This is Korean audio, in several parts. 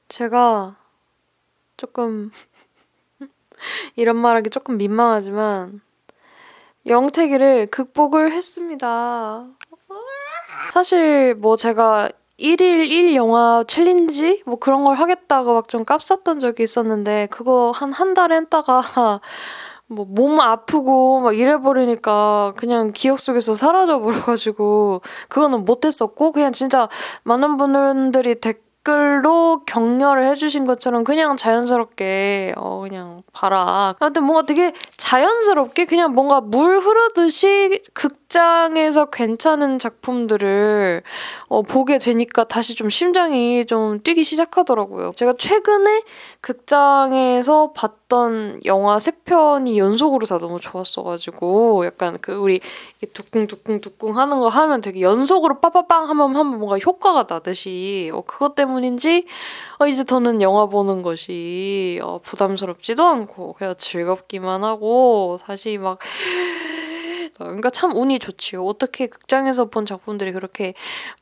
제가 조금 이런 말하기 조금 민망하지만 영태기를 극복을 했습니다. 사실 뭐 제가 1일 1영화 챌린지 뭐 그런 걸 하겠다고 막 좀 깝쌌던 적이 있었는데 그거 한 달 했다가 뭐 몸 아프고 막 이래버리니까 그냥 기억 속에서 사라져 버려가지고 그거는 못했었고, 그냥 진짜 많은 분들이 댓글로 격려를 해주신 것처럼 그냥 자연스럽게 그냥 봐라. 근데 뭔가 되게 자연스럽게 그냥 뭔가 물 흐르듯이 극장에서 괜찮은 작품들을 보게 되니까 다시 좀 심장이 좀 뛰기 시작하더라고요. 제가 최근에 극장에서 봤던 영화 3편이 연속으로 다 너무 좋았어가지고 약간 그 우리 두꿍두꿍두꿍 하는 거 하면 되게 연속으로 빠빠빵 하면 뭔가 효과가 나듯이 그것 때문인지 이제 저는 영화 보는 것이 부담스럽지도 않고 그냥 즐겁기만 하고 사실 막 그러니까 참 운이 좋지요. 어떻게 극장에서 본 작품들이 그렇게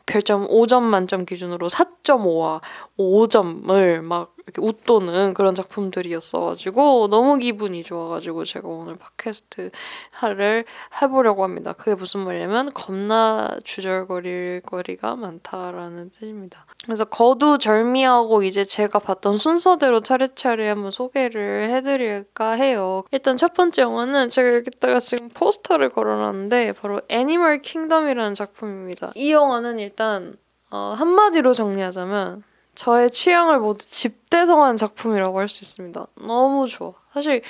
별점 5점 만점 기준으로 4.5와 5점을 막 이렇게 웃도는 그런 작품들이었어가지고 너무 기분이 좋아가지고 제가 오늘 팟캐스트를 해보려고 합니다. 그게 무슨 말이냐면 겁나 주절거릴 거리가 많다라는 뜻입니다. 그래서 거두절미하고 이제 제가 봤던 순서대로 차례차례 한번 소개를 해드릴까 해요. 일단 첫 번째 영화는 제가 여기다가 지금 포스터를 걸어놨는데 바로 애니멀 킹덤이라는 작품입니다. 이 영화는 일단 한마디로 정리하자면 저의 취향을 모두 집대성한 작품이라고 할 수 있습니다. 너무 좋아. 사실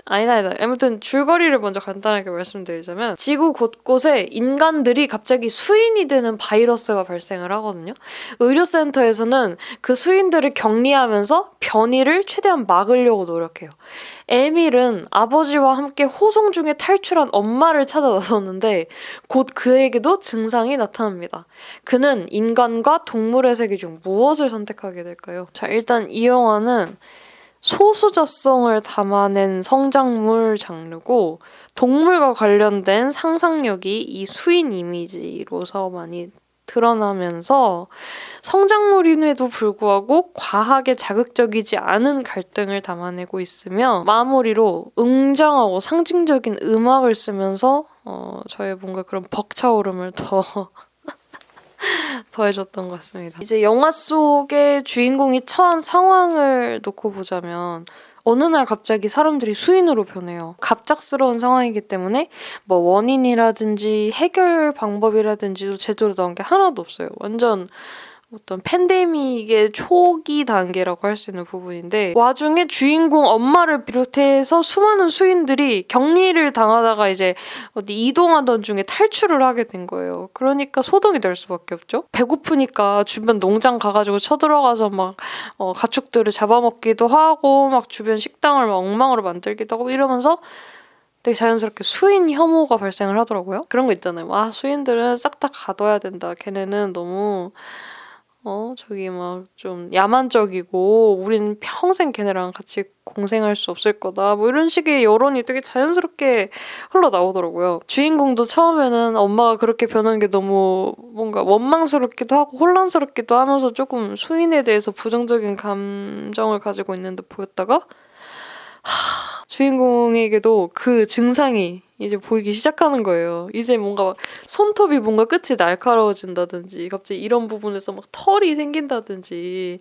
아니다. 아무튼 줄거리를 먼저 간단하게 말씀드리자면 지구 곳곳에 인간들이 갑자기 수인이 되는 바이러스가 발생을 하거든요. 의료센터에서는 그 수인들을 격리하면서 변이를 최대한 막으려고 노력해요. 에밀은 아버지와 함께 호송 중에 탈출한 엄마를 찾아 나섰는데 곧 그에게도 증상이 나타납니다. 그는 인간과 동물의 세계 중 무엇을 선택하게 될까요? 자, 일단 이 영화는 소수자성을 담아낸 성장물 장르고 동물과 관련된 상상력이 이 수인 이미지로서 많이 드러나면서 성장물임에도 불구하고 과하게 자극적이지 않은 갈등을 담아내고 있으며 마무리로 웅장하고 상징적인 음악을 쓰면서 저의 뭔가 그런 벅차오름을 더해줬던 것 같습니다. 이제 영화 속의 주인공이 처한 상황을 놓고 보자면 어느 날 갑자기 사람들이 수인으로 변해요. 갑작스러운 상황이기 때문에 뭐 원인이라든지 해결 방법이라든지도 제대로 나온 게 하나도 없어요. 완전 어떤 팬데믹의 초기 단계라고 할 수 있는 부분인데 와중에 주인공 엄마를 비롯해서 수많은 수인들이 격리를 당하다가 이제 어디 이동하던 중에 탈출을 하게 된 거예요. 그러니까 소동이 될 수밖에 없죠. 배고프니까 주변 농장 가가지고 쳐들어가서 막 가축들을 잡아먹기도 하고 막 주변 식당을 막 엉망으로 만들기도 하고 이러면서 되게 자연스럽게 수인 혐오가 발생을 하더라고요. 그런 거 있잖아요. 아, 수인들은 싹 다 가둬야 된다. 걔네는 너무 저기 막 좀 야만적이고 우린 평생 걔네랑 같이 공생할 수 없을 거다. 뭐 이런 식의 여론이 되게 자연스럽게 흘러나오더라고요. 주인공도 처음에는 엄마가 그렇게 변한 게 너무 뭔가 원망스럽기도 하고 혼란스럽기도 하면서 조금 수인에 대해서 부정적인 감정을 가지고 있는 듯 보였다가 주인공에게도 그 증상이 이제 보이기 시작하는 거예요. 이제 뭔가 손톱이 뭔가 끝이 날카로워진다든지 갑자기 이런 부분에서 막 털이 생긴다든지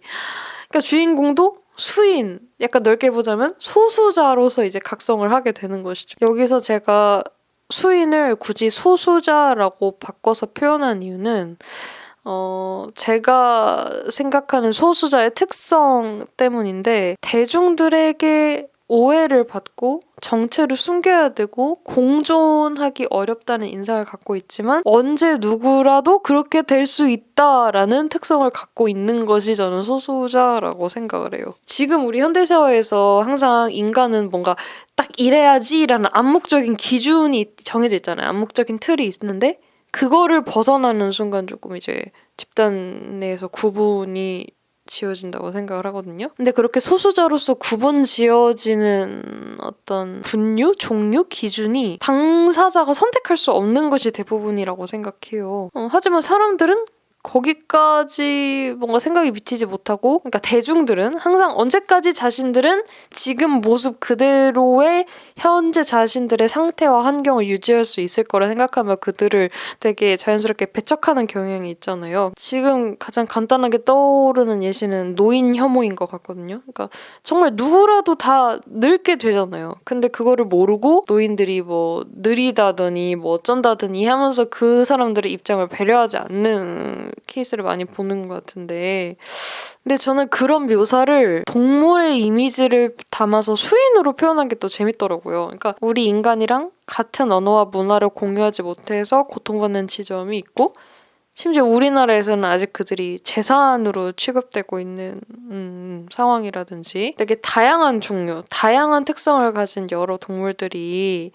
그러니까 주인공도 수인, 약간 넓게 보자면 소수자로서 이제 각성을 하게 되는 것이죠. 여기서 제가 수인을 굳이 소수자라고 바꿔서 표현한 이유는 제가 생각하는 소수자의 특성 때문인데 대중들에게 오해를 받고 정체를 숨겨야 되고 공존하기 어렵다는 인상을 갖고 있지만 언제 누구라도 그렇게 될 수 있다라는 특성을 갖고 있는 것이 저는 소수자라고 생각을 해요. 지금 우리 현대사회에서 항상 인간은 뭔가 딱 이래야지라는 암묵적인 기준이 정해져 있잖아요. 암묵적인 틀이 있는데 그거를 벗어나는 순간 조금 이제 집단 내에서 구분이 지어진다고 생각을 하거든요. 근데 그렇게 소수자로서 구분 지어지는 어떤 분류, 종류, 기준이 당사자가 선택할 수 없는 것이 대부분이라고 생각해요. 하지만 사람들은 거기까지 뭔가 생각이 미치지 못하고, 그러니까 대중들은 항상 언제까지 자신들은 지금 모습 그대로의 현재 자신들의 상태와 환경을 유지할 수 있을 거라 생각하며 그들을 되게 자연스럽게 배척하는 경향이 있잖아요. 지금 가장 간단하게 떠오르는 예시는 노인 혐오인 것 같거든요. 그러니까 정말 누구라도 다 늙게 되잖아요. 근데 그거를 모르고 노인들이 뭐 느리다더니 뭐 어쩐다더니 하면서 그 사람들의 입장을 배려하지 않는 케이스를 많이 보는 것 같은데, 근데 저는 그런 묘사를 동물의 이미지를 담아서 수인으로 표현한 게 또 재밌더라고요. 그러니까 우리 인간이랑 같은 언어와 문화를 공유하지 못해서 고통받는 지점이 있고, 심지어 우리나라에서는 아직 그들이 재산으로 취급되고 있는 상황이라든지, 되게 다양한 종류, 다양한 특성을 가진 여러 동물들이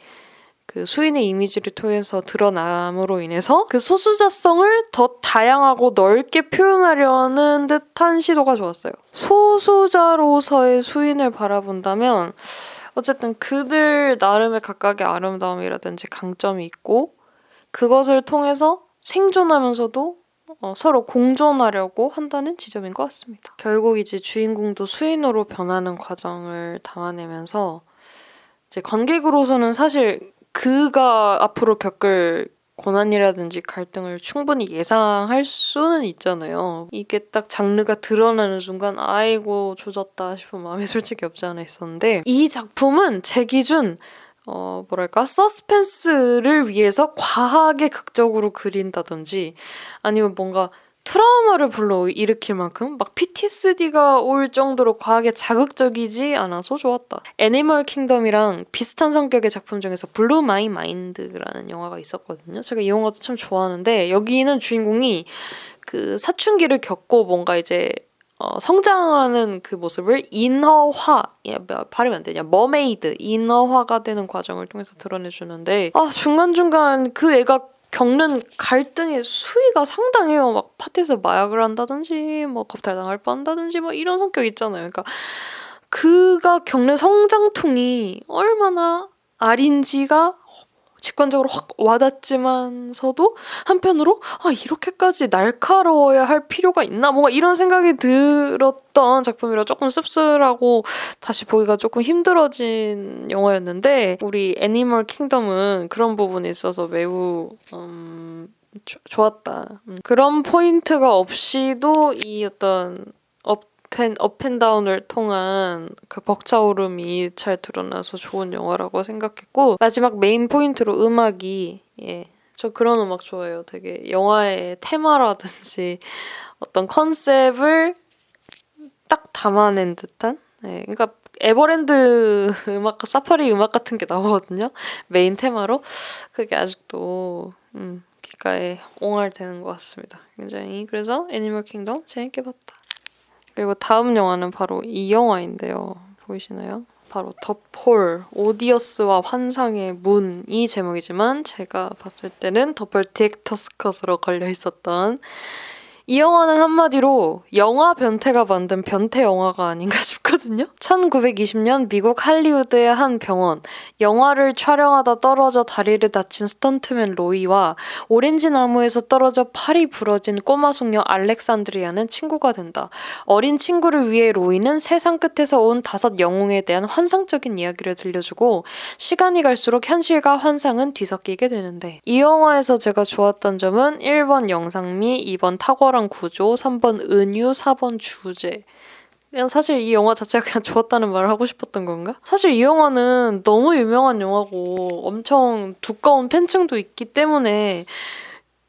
그 수인의 이미지를 통해서 드러남으로 인해서 그 소수자성을 더 다양하고 넓게 표현하려는 듯한 시도가 좋았어요. 소수자로서의 수인을 바라본다면 어쨌든 그들 나름의 각각의 아름다움이라든지 강점이 있고, 그것을 통해서 생존하면서도 서로 공존하려고 한다는 지점인 것 같습니다. 결국 이제 주인공도 수인으로 변하는 과정을 담아내면서 이제 관객으로서는 사실 그가 앞으로 겪을 고난이라든지 갈등을 충분히 예상할 수는 있잖아요. 이게 딱 장르가 드러나는 순간 아이고 조졌다 싶은 마음이 솔직히 없지 않아 있었는데, 이 작품은 제 기준 뭐랄까 서스펜스를 위해서 과하게 극적으로 그린다든지 아니면 뭔가 트라우마를 불러일으킬 만큼 막 PTSD가 올 정도로 과하게 자극적이지 않아서 좋았다. 애니멀 킹덤이랑 비슷한 성격의 작품 중에서 블루 마이 마인드라는 영화가 있었거든요. 제가 이 영화도 참 좋아하는데, 여기는 주인공이 그 사춘기를 겪고 뭔가 이제 성장하는 그 모습을 인어화, 발음이 안 되냐, 머메이드, 인어화가 되는 과정을 통해서 드러내주는데, 중간중간 그 애가 겪는 갈등의 수위가 상당해요. 막 파티에서 마약을 한다든지 뭐 겁탈당할 뻔한다든지 뭐 이런 성격 있잖아요. 그러니까 그가 겪는 성장통이 얼마나 아린지가 직관적으로 확 와닿지만서도 한편으로 이렇게까지 날카로워야 할 필요가 있나? 뭔가 이런 생각이 들었던 작품이라 조금 씁쓸하고 다시 보기가 조금 힘들어진 영화였는데, 우리 애니멀 킹덤은 그런 부분에 있어서 매우 좋았다. 그런 포인트가 없이도 이 어떤 업앤다운을 통한 그 벅차오름이 잘 드러나서 좋은 영화라고 생각했고, 마지막 메인 포인트로 음악이, 저 그런 음악 좋아해요. 되게 영화의 테마라든지 어떤 컨셉을 딱 담아낸 듯한, 그러니까 에버랜드 음악, 사파리 음악 같은 게 나오거든요. 메인 테마로. 그게 아직도 귓가에 옹알대는 것 같습니다. 굉장히. 그래서 애니멀 킹덤 재밌게 봤다. 그리고 다음 영화는 바로 이 영화인데요. 보이시나요? 바로 더 폴, 오디어스와 환상의 문이 제목이지만 제가 봤을 때는 더블 디렉터스 컷으로 걸려 있었던, 이 영화는 한마디로 영화 변태가 만든 변태 영화가 아닌가 싶거든요. 1920년 미국 할리우드의 한 병원, 영화를 촬영하다 떨어져 다리를 다친 스턴트맨 로이와 오렌지 나무에서 떨어져 팔이 부러진 꼬마 숙녀 알렉산드리아는 친구가 된다. 어린 친구를 위해 로이는 세상 끝에서 온 5 영웅에 대한 환상적인 이야기를 들려주고, 시간이 갈수록 현실과 환상은 뒤섞이게 되는데, 이 영화에서 제가 좋았던 점은 1번 영상미, 2번 탁월한 구조, 3번 은유, 4번 주제. 그냥 사실 이 영화 자체가 그냥 좋았다는 말을 하고 싶었던 건가? 사실 이 영화는 너무 유명한 영화고 엄청 두꺼운 팬층도 있기 때문에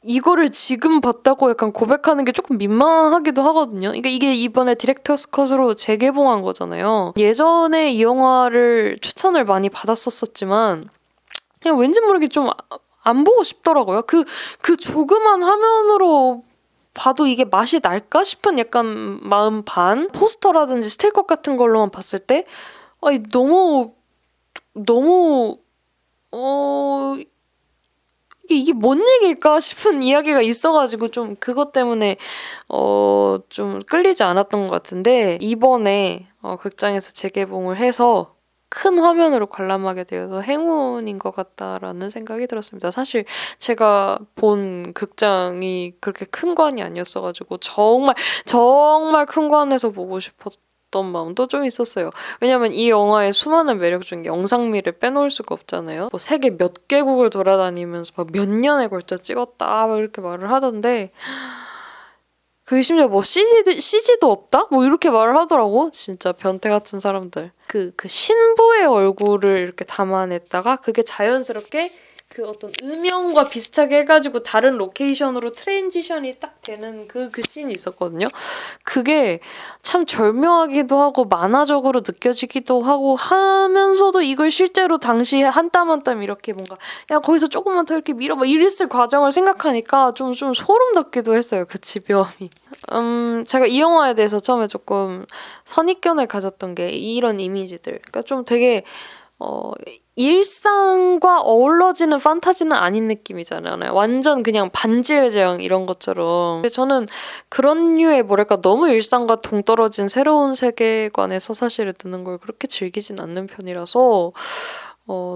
이거를 지금 봤다고 약간 고백하는 게 조금 민망하기도 하거든요. 그러니까 이게 이번에 디렉터스 컷으로 재개봉한 거잖아요. 예전에 이 영화를 추천을 많이 받았었지만 그냥 왠지 모르게 좀 안 보고 싶더라고요. 그 조그만 화면으로 봐도 이게 맛이 날까 싶은 약간 마음 반? 포스터라든지 스틸컷 같은 걸로만 봤을 때 너무 이게 뭔 얘기일까 싶은 이야기가 있어가지고 좀 그것 때문에 좀 끌리지 않았던 것 같은데, 이번에 극장에서 재개봉을 해서 큰 화면으로 관람하게 되어서 행운인 것 같다라는 생각이 들었습니다. 사실 제가 본 극장이 그렇게 큰 관이 아니었어가지고 정말 정말 큰 관에서 보고 싶었던 마음도 좀 있었어요. 왜냐면 이 영화의 수많은 매력 중에 영상미를 빼놓을 수가 없잖아요. 뭐 세계 몇 개국을 돌아다니면서 막 몇 년에 걸쳐 찍었다 막 이렇게 말을 하던데 그게 심지어 뭐 CG도 없다? 뭐 이렇게 말을 하더라고. 진짜 변태 같은 사람들. 그 신부의 얼굴을 이렇게 담아냈다가 그게 자연스럽게 그 어떤 음영과 비슷하게 해가지고 다른 로케이션으로 트랜지션이 딱 되는 그 씬이 있었거든요. 그게 참 절묘하기도 하고 만화적으로 느껴지기도 하고 하면서도 이걸 실제로 당시에 한 땀 한 땀 이렇게 뭔가 야 거기서 조금만 더 이렇게 밀어 막 이랬을 과정을 생각하니까 좀 소름 돋기도 했어요. 그 집요함이. 제가 이 영화에 대해서 처음에 조금 선입견을 가졌던 게 이런 이미지들. 그러니까 좀 되게 일상과 어우러지는 판타지는 아닌 느낌이잖아요. 완전 그냥 반지의 제왕 이런 것처럼. 저는 그런 류의 뭐랄까 너무 일상과 동떨어진 새로운 세계관에서 사실은 드는 걸 그렇게 즐기진 않는 편이라서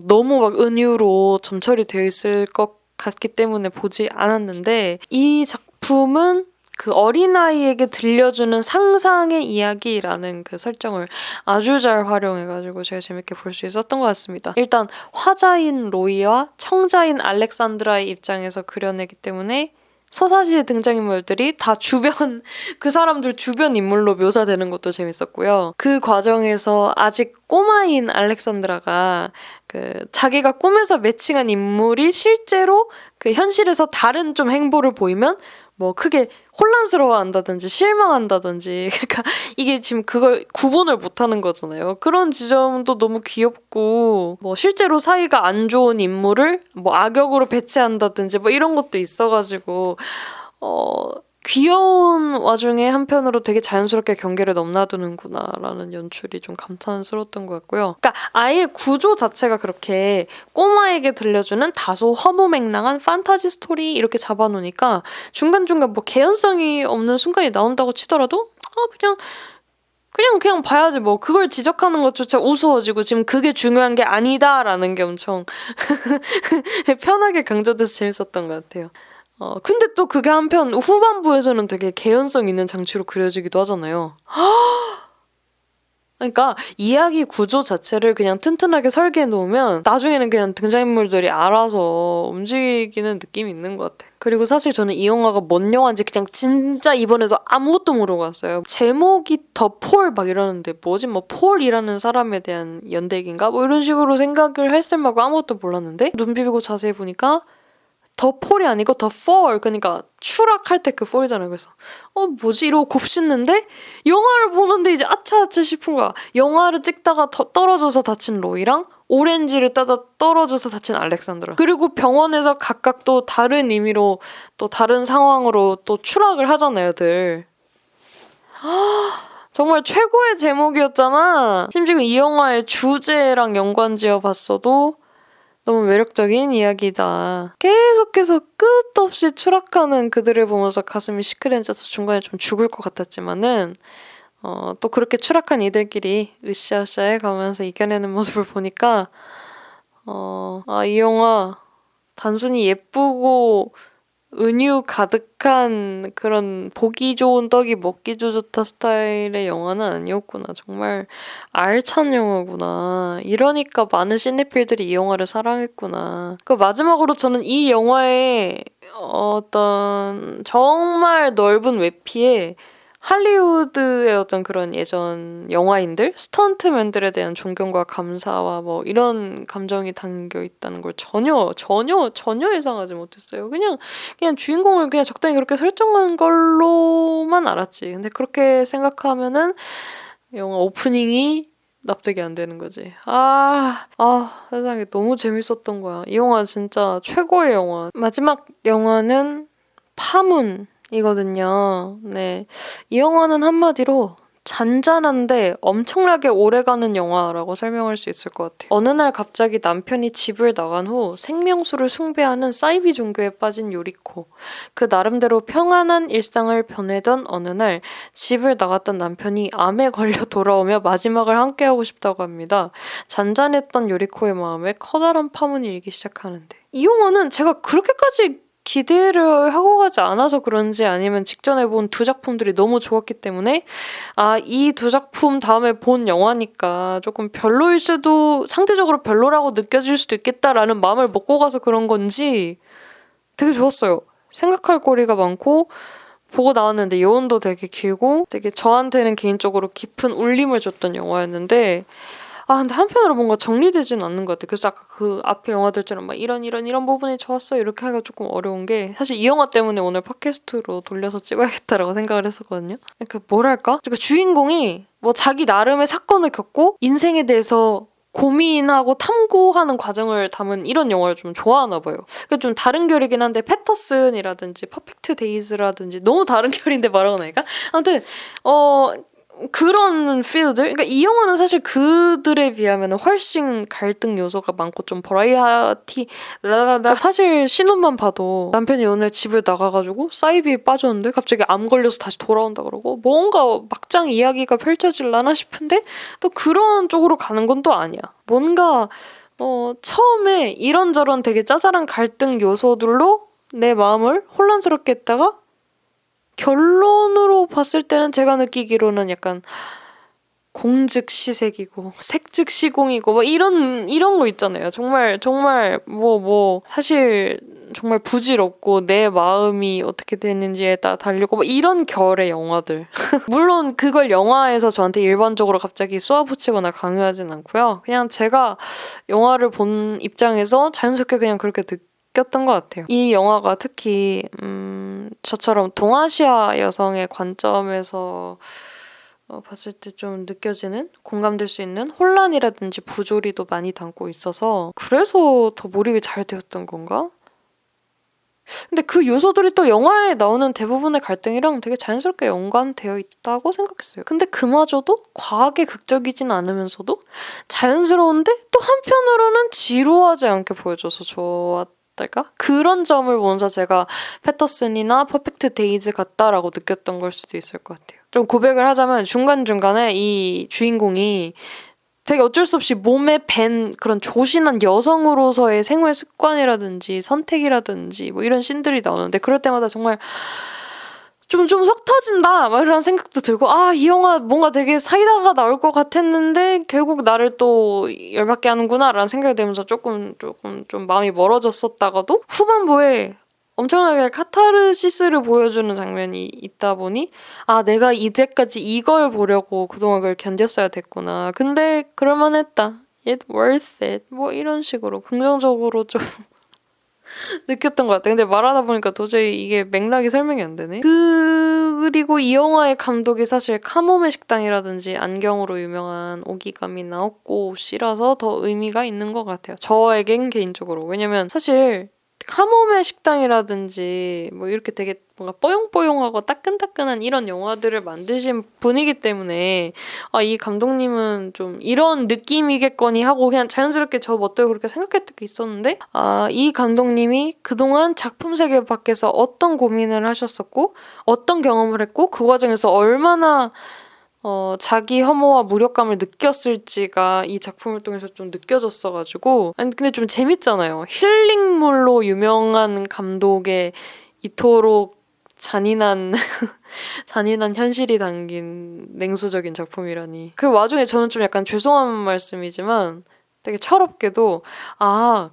너무 막 은유로 점철이 되어 있을 것 같기 때문에 보지 않았는데 이 작품은 그 어린아이에게 들려주는 상상의 이야기라는 그 설정을 아주 잘 활용해가지고 제가 재밌게 볼 수 있었던 것 같습니다. 일단 화자인 로이와 청자인 알렉산드라의 입장에서 그려내기 때문에 서사시의 등장인물들이 다 주변 그 사람들 주변 인물로 묘사되는 것도 재밌었고요. 그 과정에서 아직 꼬마인 알렉산드라가 그 자기가 꿈에서 매칭한 인물이 실제로 그 현실에서 다른 좀 행보를 보이면 뭐 크게 혼란스러워한다든지 실망한다든지 그러니까 이게 지금 그걸 구분을 못하는 거잖아요. 그런 지점도 너무 귀엽고 뭐 실제로 사이가 안 좋은 인물을 뭐 악역으로 배치한다든지 뭐 이런 것도 있어가지고 귀여운 와중에 한편으로 되게 자연스럽게 경계를 넘나드는구나라는 연출이 좀 감탄스러웠던 것 같고요. 그러니까 아예 구조 자체가 그렇게 꼬마에게 들려주는 다소 허무맹랑한 판타지 스토리 이렇게 잡아놓으니까 중간중간 뭐 개연성이 없는 순간이 나온다고 치더라도 그냥 봐야지 뭐 그걸 지적하는 것조차 우스워지고 지금 그게 중요한 게 아니다라는 게 엄청 편하게 강조돼서 재밌었던 것 같아요. 근데 또 그게 한편 후반부에서는 되게 개연성 있는 장치로 그려지기도 하잖아요. 그러니까 이야기 구조 자체를 그냥 튼튼하게 설계해 놓으면 나중에는 그냥 등장인물들이 알아서 움직이는 느낌이 있는 것 같아. 그리고 사실 저는 이 영화가 뭔 영화인지 그냥 진짜 이번에도 아무것도 모르고 왔어요. 제목이 더 폴 막 이러는데 뭐지 뭐 폴이라는 사람에 대한 연대기인가 뭐 이런 식으로 생각을 했을 만하고 아무것도 몰랐는데 눈 비비고 자세히 보니까 더 폴이 아니고 더 fall 그러니까 추락할 때 그 fall이잖아요. 그래서 뭐지 이러고 곱씹는데 영화를 보는데 이제 아차아차 싶은 거야. 영화를 찍다가 더 떨어져서 다친 로이랑 오렌지를 따다 떨어져서 다친 알렉산드라. 그리고 병원에서 각각 또 다른 의미로 또 다른 상황으로 또 추락을 하잖아요, 들. 정말 최고의 제목이었잖아. 심지어 이 영화의 주제랑 연관지어 봤어도 너무 매력적인 이야기다. 계속해서 끝없이 추락하는 그들을 보면서 가슴이 시큰해져서 중간에 좀 죽을 것 같았지만은 또 그렇게 추락한 이들끼리 으쌰으쌰해 가면서 이겨내는 모습을 보니까 이 영화 단순히 예쁘고 은유 가득한 그런 보기 좋은 떡이 먹기도 좋다 스타일의 영화는 아니었구나. 정말 알찬 영화구나. 이러니까 많은 시네필들이 이 영화를 사랑했구나. 그 마지막으로 저는 이 영화의 어떤 정말 넓은 외피에 할리우드의 어떤 그런 예전 영화인들, 스턴트맨들에 대한 존경과 감사와 뭐 이런 감정이 담겨 있다는 걸 전혀 예상하지 못했어요. 그냥 주인공을 그냥 적당히 그렇게 설정한 걸로만 알았지. 근데 그렇게 생각하면은 영화 오프닝이 납득이 안 되는 거지. 세상에 너무 재밌었던 거야. 이 영화 진짜 최고의 영화. 마지막 영화는 파문이거든요. 네. 이 영화는 한마디로 잔잔한데 엄청나게 오래가는 영화라고 설명할 수 있을 것 같아요. 어느 날 갑자기 남편이 집을 나간 후 생명수를 숭배하는 사이비 종교에 빠진 요리코. 그 나름대로 평안한 일상을 보내던 어느 날 집을 나갔던 남편이 암에 걸려 돌아오며 마지막을 함께하고 싶다고 합니다. 잔잔했던 요리코의 마음에 커다란 파문이 일기 시작하는데, 이 영화는 제가 그렇게까지 기대를 하고 가지 않아서 그런지 아니면 직전에 본 두 작품들이 너무 좋았기 때문에 이 두 작품 다음에 본 영화니까 조금 별로일 수도, 상대적으로 별로라고 느껴질 수도 있겠다라는 마음을 먹고 가서 그런 건지 되게 좋았어요. 생각할 거리가 많고 보고 나왔는데 여운도 되게 길고 되게 저한테는 개인적으로 깊은 울림을 줬던 영화였는데, 근데 한편으로 뭔가 정리되진 않는 것 같아요. 그래서 아까 그 앞에 영화들처럼 막 이런 부분이 좋았어 이렇게 하기가 조금 어려운 게, 사실 이 영화 때문에 오늘 팟캐스트로 돌려서 찍어야겠다라고 생각을 했었거든요. 그러니까 뭐랄까? 그 주인공이 뭐 자기 나름의 사건을 겪고 인생에 대해서 고민하고 탐구하는 과정을 담은 이런 영화를 좀 좋아하나 봐요. 그러니까 좀 다른 결이긴 한데 패터슨이라든지 퍼펙트 데이즈라든지 너무 다른 결인데 말하고 나니까 아무튼 그런 필들? 그러니까 이 영화는 사실 그들에 비하면 훨씬 갈등 요소가 많고 좀 버라이어티, 그러니까 사실 신혼만 봐도 남편이 오늘 집을 나가가지고 사이비에 빠졌는데 갑자기 암 걸려서 다시 돌아온다 그러고 뭔가 막장 이야기가 펼쳐질라나 싶은데 또 그런 쪽으로 가는 건 또 아니야. 뭔가 처음에 이런저런 되게 짜잘한 갈등 요소들로 내 마음을 혼란스럽게 했다가 결론으로 봤을 때는 제가 느끼기로는 약간 공즉 시색이고 색즉 시공이고 뭐 이런 거 있잖아요. 정말 사실 정말 부질없고 내 마음이 어떻게 되는지에 따라 달리고 뭐 이런 결의 영화들. 물론 그걸 영화에서 저한테 일반적으로 갑자기 쏘아붙이거나 강요하진 않고요. 그냥 제가 영화를 본 입장에서 자연스럽게 그냥 그렇게 느꼈던 것 같아요. 이 영화가 특히 저처럼 동아시아 여성의 관점에서 봤을 때 좀 느껴지는, 공감될 수 있는 혼란이라든지 부조리도 많이 담고 있어서 그래서 더 몰입이 잘 되었던 건가? 근데 그 요소들이 또 영화에 나오는 대부분의 갈등이랑 되게 자연스럽게 연관되어 있다고 생각했어요. 근데 그마저도 과하게 극적이진 않으면서도 자연스러운데 또 한편으로는 지루하지 않게 보여줘서 좋았달까? 그런 점을 보면서 제가 패터슨이나 퍼펙트 데이즈 같다라고 느꼈던 걸 수도 있을 것 같아요. 좀 고백을 하자면 중간중간에 이 주인공이 되게 어쩔 수 없이 몸에 밴 그런 조신한 여성으로서의 생활 습관이라든지 선택이라든지 뭐 이런 씬들이 나오는데 그럴 때마다 정말 좀 속 터진다 막 이런 생각도 들고, 이 영화 뭔가 되게 사이다가 나올 것 같았는데 결국 나를 또 열받게 하는구나 라는 생각이 들면서 조금 좀 마음이 멀어졌었다가도 후반부에 엄청나게 카타르시스를 보여주는 장면이 있다 보니 내가 이때까지 이걸 보려고 그동안 그걸 견뎠어야 됐구나. 근데 그럴만했다. It worth it. 뭐 이런 식으로 긍정적으로 좀 느꼈던 것 같아요. 근데 말하다 보니까 도저히 이게 맥락이 설명이 안 되네. 그리고 이 영화의 감독이 사실 카모메 식당이라든지 안경으로 유명한 오기가미 나오코 씨라서 더 의미가 있는 것 같아요. 저에겐 개인적으로. 왜냐면 사실 카모메 식당이라든지 뭐 이렇게 되게 뭔가 뽀용뽀용하고 따끈따끈한 이런 영화들을 만드신 분이기 때문에 이 감독님은 좀 이런 느낌이겠거니 하고 그냥 자연스럽게 저 멋대로 그렇게 생각했던 게 있었는데 이 감독님이 그동안 작품 세계 밖에서 어떤 고민을 하셨었고 어떤 경험을 했고 그 과정에서 얼마나 자기 혐오와 무력감을 느꼈을지가 이 작품을 통해서 좀 느껴졌어가지고. 아니 근데 좀 재밌잖아요. 힐링물로 유명한 감독의 이토록 잔인한 현실이 담긴 냉소적인 작품이라니. 그 와중에 저는 좀 약간 죄송한 말씀이지만 되게 철없게도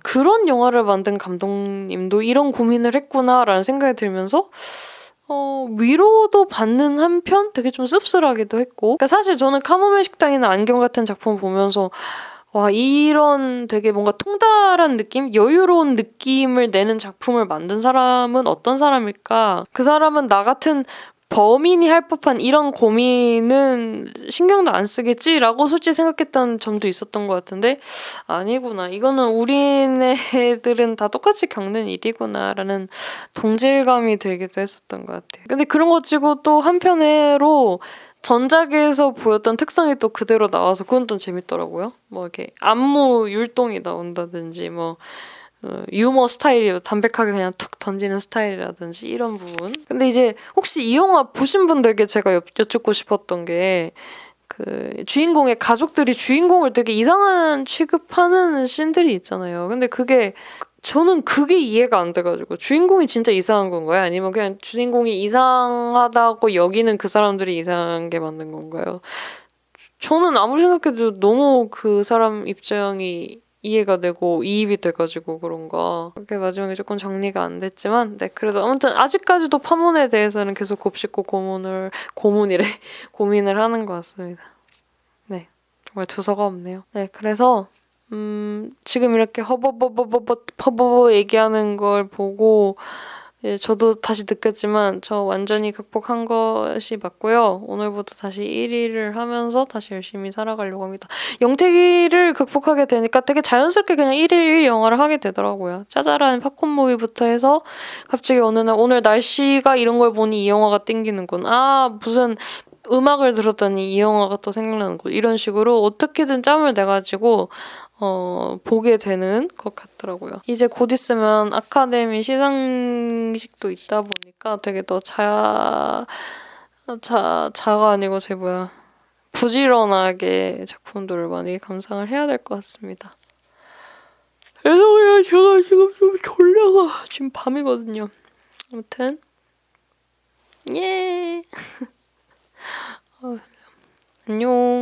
그런 영화를 만든 감독님도 이런 고민을 했구나라는 생각이 들면서 위로도 받는 한편 되게 좀 씁쓸하기도 했고. 그러니까 사실 저는 카모메 식당이나 안경 같은 작품 보면서 이런 되게 뭔가 통달한 느낌? 여유로운 느낌을 내는 작품을 만든 사람은 어떤 사람일까? 그 사람은 나 같은 범인이 할 법한 이런 고민은 신경도 안 쓰겠지라고 솔직히 생각했던 점도 있었던 것 같은데 아니구나. 이거는 우리네들은 다 똑같이 겪는 일이구나라는 동질감이 들기도 했었던 것 같아요. 근데 그런 거 치고 또 한편으로 전작에서 보였던 특성이 또 그대로 나와서 그건 좀 재밌더라고요. 뭐 이렇게 안무 율동이 나온다든지 뭐 유머 스타일이 담백하게 그냥 툭 던지는 스타일이라든지 이런 부분. 근데 이제 혹시 이 영화 보신 분들께 제가 여쭙고 싶었던 게 그 주인공의 가족들이 주인공을 되게 이상한 취급하는 씬들이 있잖아요. 근데 저는 그게 이해가 안 돼가지고 주인공이 진짜 이상한 건가요? 아니면 그냥 주인공이 이상하다고 여기는 그 사람들이 이상한 게 맞는 건가요? 저는 아무리 생각해도 너무 그 사람 입장이 이해가 되고 이입이 돼가지고 그런가. 그게 마지막에 조금 정리가 안 됐지만, 네, 그래도 아무튼 아직까지도 파문에 대해서는 계속 곱씹고 고민을 하는 것 같습니다. 네, 정말 두서가 없네요. 네, 그래서 지금 이렇게 허버버버버버버버 얘기하는 걸 보고 저도 다시 느꼈지만 저 완전히 극복한 것이 맞고요. 오늘부터 다시 1위를 하면서 다시 열심히 살아가려고 합니다. 영택이를 극복하게 되니까 되게 자연스럽게 그냥 1일 영화를 하게 되더라고요. 짜잘한 팝콘 무비부터 해서 갑자기 어느 날 오늘 날씨가 이런 걸 보니 이 영화가 땡기는군. 아 무슨 음악을 들었더니 이 영화가 또 생각나는군. 이런 식으로 어떻게든 짬을 내가지고 보게 되는 것 같더라고요. 이제 곧 있으면 아카데미 시상식도 있다 보니까 되게 더 자가 아니고 부지런하게 작품들을 많이 감상을 해야 될 것 같습니다. 죄송해요. 제가 지금 좀 졸려서 지금 밤이거든요. 아무튼 예. 안녕.